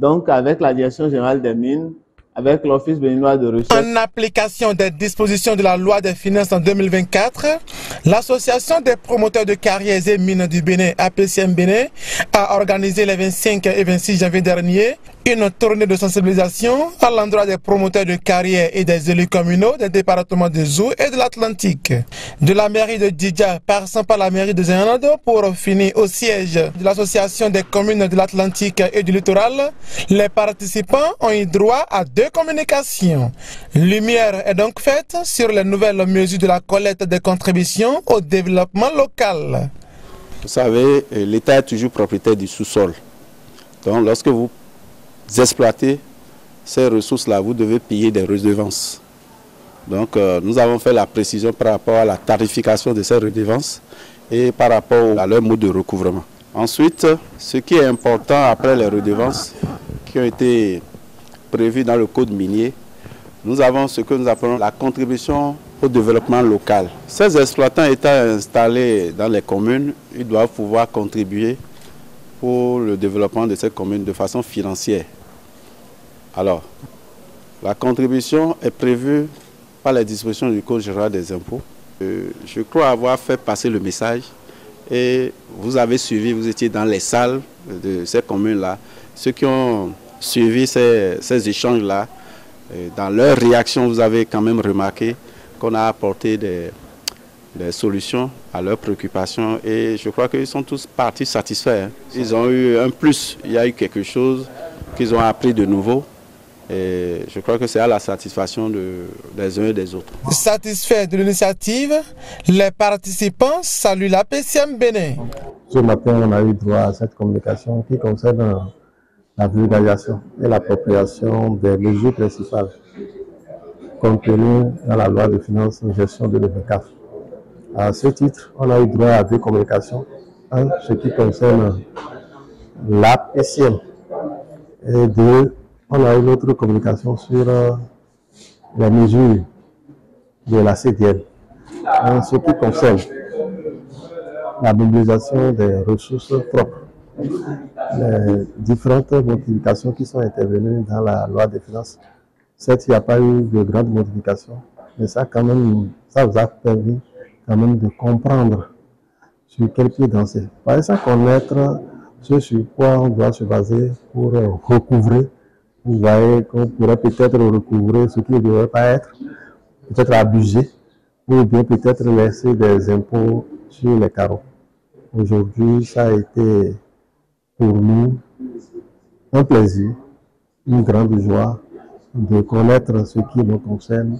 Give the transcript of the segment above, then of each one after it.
Donc, avec la Direction générale des mines, avec l'Office béninois de recherche. En application des dispositions de la loi des finances en 2024, l'Association des promoteurs de carrières et mines du Bénin, APCM Bénin, a organisé les 25 et 26 janvier dernier une tournée de sensibilisation à l'endroit des promoteurs de carrières et des élus communaux des départements de Zou et de l'Atlantique. De la mairie de Djidja, passant par la mairie de Zéanado pour finir au siège de l'Association des communes de l'Atlantique et du littoral, les participants ont eu droit à 2 communications. Lumière est donc faite sur les nouvelles mesures de la collecte des contributions au développement local. Vous savez, l'État est toujours propriétaire du sous-sol. Donc lorsque vous exploitez ces ressources-là, vous devez payer des redevances. Donc nous avons fait la précision par rapport à la tarification de ces redevances et par rapport à leur mode de recouvrement. Ensuite, ce qui est important après les redevances qui ont été prévues dans le code minier, nous avons ce que nous appelons la contribution au développement local. Ces exploitants étant installés dans les communes, ils doivent pouvoir contribuer pour le développement de ces communes de façon financière. Alors, la contribution est prévue par les dispositions du Code général des impôts. Je crois avoir fait passer le message et vous avez suivi, vous étiez dans les salles de ces communes-là. Ceux qui ont suivi ces échanges-là, dans leur réaction, vous avez quand même remarqué qu'on a apporté des solutions à leurs préoccupations et je crois qu'ils sont tous partis satisfaits. Ils ont eu un plus, il y a eu quelque chose qu'ils ont appris de nouveau et je crois que c'est à la satisfaction des uns et des autres. Satisfaits de l'initiative, les participants saluent l'APCM Bénin. Ce matin, on a eu droit à cette communication qui concerne la vulgarisation et l'appropriation des mesures principales contenues dans la loi de finances de gestion 2024. À ce titre, on a eu droit à 2 communications. Un, ce qui concerne l'APCM. Et 2, on a eu une autre communication sur les mesures de la CDL. En ce qui concerne la mobilisation des ressources propres, les différentes modifications qui sont intervenues dans la loi des finances. Certes, il n'y a pas eu de grandes modifications, mais ça vous a permis quand même de comprendre sur quel pied danser. Par exemple, connaître ce sur quoi on doit se baser pour recouvrer. Vous voyez qu'on pourrait peut-être recouvrer ce qui ne devrait pas être, peut-être abusé, ou bien peut-être laisser des impôts sur les carreaux. Aujourd'hui, ça a été pour nous un plaisir, une grande joie de connaître ce qui nous concerne,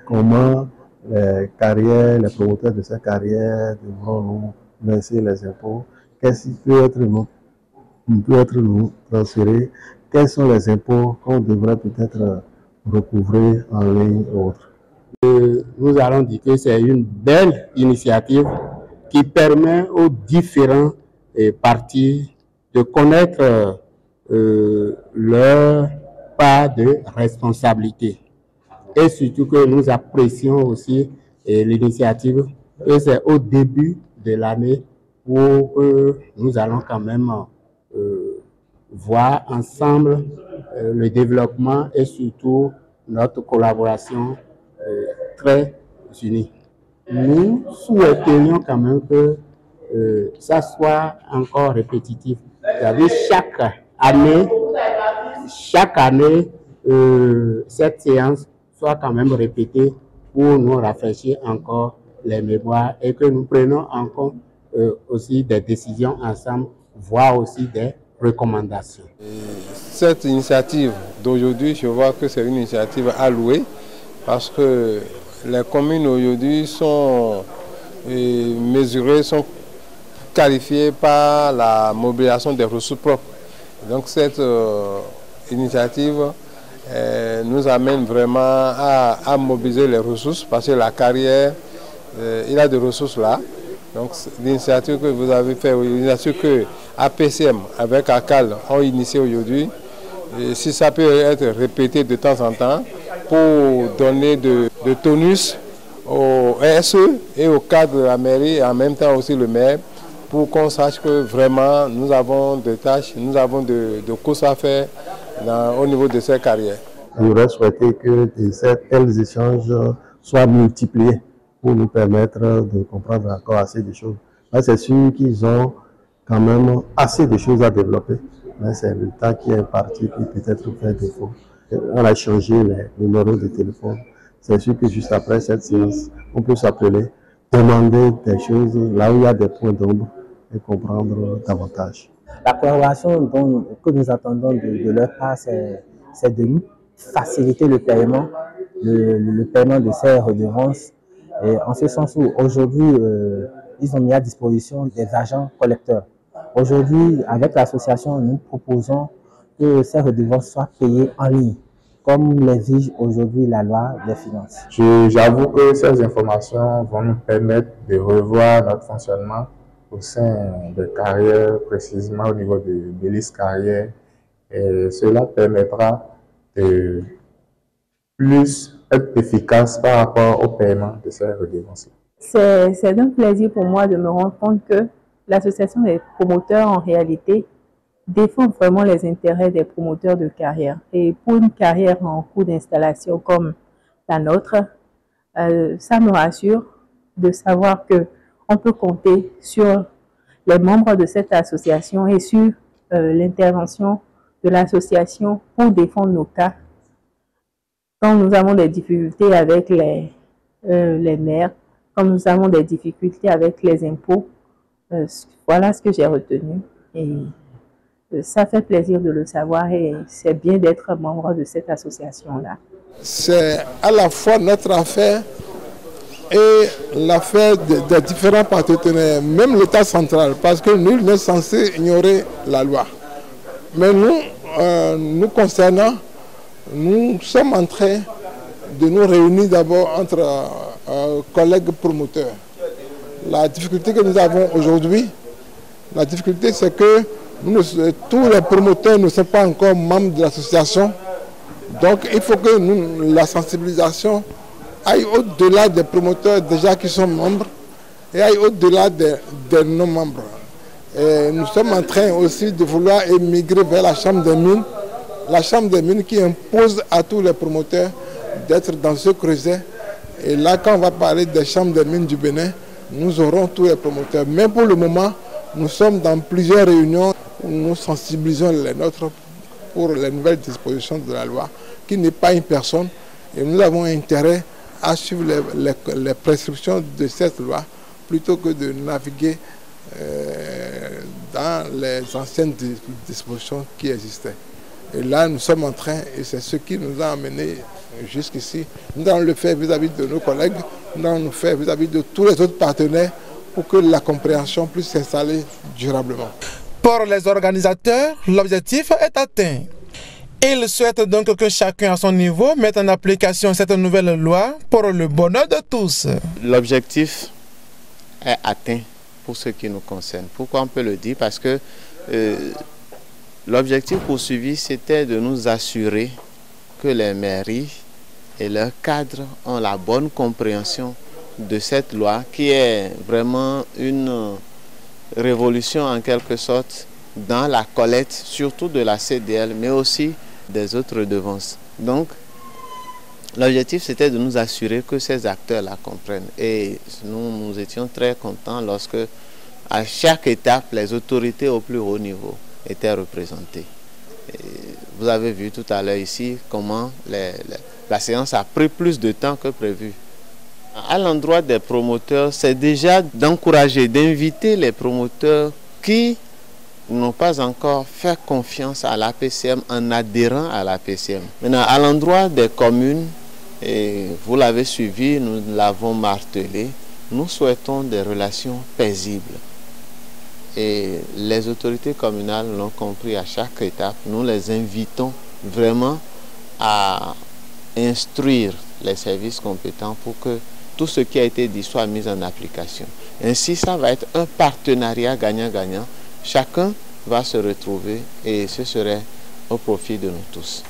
comment les carrières, les promoteurs de ces carrières devront nous verser les impôts, qu'est-ce qui peut être nous transféré, quels sont les impôts qu'on devrait peut-être recouvrer en ligne ou autre. Nous allons dire que c'est une belle initiative qui permet aux différents partis de connaître leur part de responsabilité. Et surtout que nous apprécions aussi l'initiative, que c'est au début de l'année où nous allons quand même voir ensemble le développement et surtout notre collaboration très unie. Nous souhaiterions quand même que ça soit encore répétitif. Vous savez, chaque année, cette séance soit quand même répétée pour nous rafraîchir encore les mémoires et que nous prenions en compte aussi des décisions ensemble, voire aussi des recommandations. Cette initiative d'aujourd'hui, je vois que c'est une initiative allouée parce que les communes aujourd'hui sont mesurées, sont qualifiées par la mobilisation des ressources propres. Donc cette initiative nous amène vraiment à mobiliser les ressources parce que la carrière, il y a des ressources là. Donc l'initiative que vous avez fait, l'initiative que APCM avec ACAL ont initiée aujourd'hui, si ça peut être répété de temps en temps pour donner de tonus au RSE et au cadre de la mairie et en même temps aussi le maire pour qu'on sache que vraiment nous avons des tâches, nous avons de courses à faire au niveau de ces carrières. J'aurais souhaité que tels échanges soient multipliés pour nous permettre de comprendre encore assez de choses. C'est sûr qu'ils ont quand même assez de choses à développer, mais c'est le temps qui est parti qui peut-être fait défaut. On a changé les numéros de téléphone. C'est sûr que juste après cette séance, on peut s'appeler, demander des choses là où il y a des points d'ombre et comprendre davantage. La collaboration que nous attendons de leur part, c'est de nous faciliter le paiement, le paiement de ces redevances. Et en ce sens où aujourd'hui, ils ont mis à disposition des agents collecteurs. Aujourd'hui, avec l'association, nous proposons que ces redevances soient payées en ligne, comme l'exige aujourd'hui la loi des finances. J'avoue que ces informations vont nous permettre de revoir notre fonctionnement au sein des carrières, précisément au niveau de l'IS carrière. Et cela permettra de plus être efficace par rapport au paiement de ces redevances. C'est un plaisir pour moi de me rendre compte que l'association des promoteurs, en réalité, défend vraiment les intérêts des promoteurs de carrière. Et pour une carrière en cours d'installation comme la nôtre, ça me rassure de savoir qu'on peut compter sur les membres de cette association et sur l'intervention de l'association pour défendre nos cas. Quand nous avons des difficultés avec les maires, quand nous avons des difficultés avec les impôts, voilà ce que j'ai retenu. Et ça fait plaisir de le savoir et c'est bien d'être membre de cette association-là. C'est à la fois notre affaire et l'affaire des différents partenaires, même l'État central, parce que nul n'est censé ignorer la loi. Mais nous concernant, nous sommes en train de nous réunir d'abord entre collègues promoteurs. La difficulté que nous avons aujourd'hui, la difficulté c'est que tous les promoteurs ne sont pas encore membres de l'association. Donc il faut que la sensibilisation aille au-delà des promoteurs déjà qui sont membres et aille au-delà des non-membres. Nous sommes en train aussi de vouloir émigrer vers la Chambre des mines. La Chambre des mines qui impose à tous les promoteurs d'être dans ce creuset. Et là, quand on va parler des chambres des mines du Bénin, nous aurons tous les promoteurs. Mais pour le moment, nous sommes dans plusieurs réunions où nous sensibilisons les nôtres pour les nouvelles dispositions de la loi, qui n'est pas une personne. Et nous avons intérêt à suivre les prescriptions de cette loi plutôt que de naviguer dans les anciennes dispositions qui existaient. Et là, nous sommes en train, et c'est ce qui nous a amenés jusqu'ici, nous allons le faire vis-à-vis de nos collègues, nous allons le faire vis-à-vis de tous les autres partenaires pour que la compréhension puisse s'installer durablement. Pour les organisateurs, l'objectif est atteint. Ils souhaitent donc que chacun à son niveau mette en application cette nouvelle loi pour le bonheur de tous. L'objectif est atteint pour ce qui nous concerne. Pourquoi on peut le dire? Parce que l'objectif poursuivi, c'était de nous assurer que les mairies et leurs cadres ont la bonne compréhension de cette loi qui est vraiment une révolution en quelque sorte dans la collecte, surtout de la CDL, mais aussi des autres redevances. Donc, l'objectif c'était de nous assurer que ces acteurs la comprennent. Et nous étions très contents lorsque, à chaque étape, les autorités au plus haut niveau étaient représentées. Et vous avez vu tout à l'heure ici comment la séance a pris plus de temps que prévu. À l'endroit des promoteurs, c'est déjà d'encourager, d'inviter les promoteurs qui n'ont pas encore fait confiance à l'APCM en adhérant à l'APCM. Maintenant, à l'endroit des communes, et vous l'avez suivi, nous l'avons martelé, nous souhaitons des relations paisibles. Et les autorités communales l'ont compris à chaque étape. Nous les invitons vraiment à instruire les services compétents pour que tout ce qui a été dit soit mis en application. Ainsi, ça va être un partenariat gagnant-gagnant. Chacun va se retrouver et ce serait au profit de nous tous.